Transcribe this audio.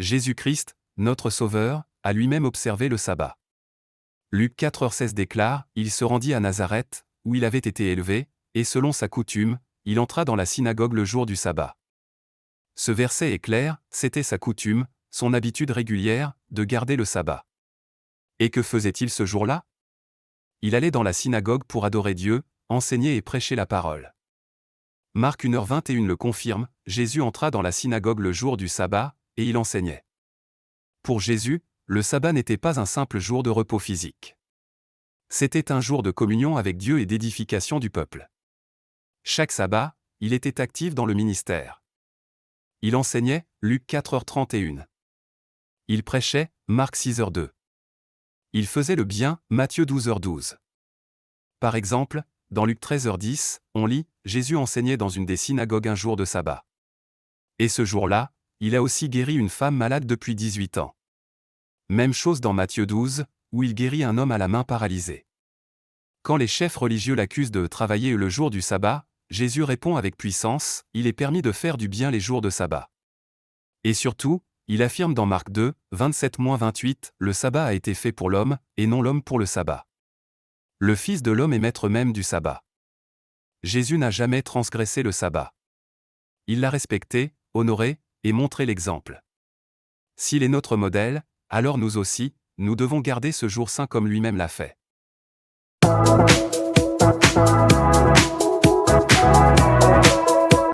Jésus-Christ, notre Sauveur, a lui-même observé le sabbat. Luc 4h16 déclare, « Il se rendit à Nazareth, où il avait été élevé, et selon sa coutume, il entra dans la synagogue le jour du sabbat. » Ce verset est clair, c'était sa coutume, son habitude régulière, de garder le sabbat. Et que faisait-il ce jour-là? Il allait dans la synagogue pour adorer Dieu, enseigner et prêcher la parole. Marc 1h21 le confirme, Jésus entra dans la synagogue le jour du sabbat, et il enseignait. Pour Jésus, le sabbat n'était pas un simple jour de repos physique. C'était un jour de communion avec Dieu et d'édification du peuple. Chaque sabbat, il était actif dans le ministère. Il enseignait, Luc 4h31. Il prêchait, Marc 6h2. Il faisait le bien, Matthieu 12h12. Par exemple, dans Luc 13h10, on lit, Jésus enseignait dans une des synagogues un jour de sabbat. Et ce jour-là, il a aussi guéri une femme malade depuis 18 ans. Même chose dans Matthieu 12, où il guérit un homme à la main paralysée. Quand les chefs religieux l'accusent de travailler le jour du sabbat, Jésus répond avec puissance, il est permis de faire du bien les jours de sabbat. Et surtout, il affirme dans Marc 2, 27-28, le sabbat a été fait pour l'homme, et non l'homme pour le sabbat. Le Fils de l'homme est maître même du sabbat. Jésus n'a jamais transgressé le sabbat. Il l'a respecté, honoré, et montré l'exemple. S'il est notre modèle, alors nous aussi, nous devons garder ce jour saint comme lui-même l'a fait.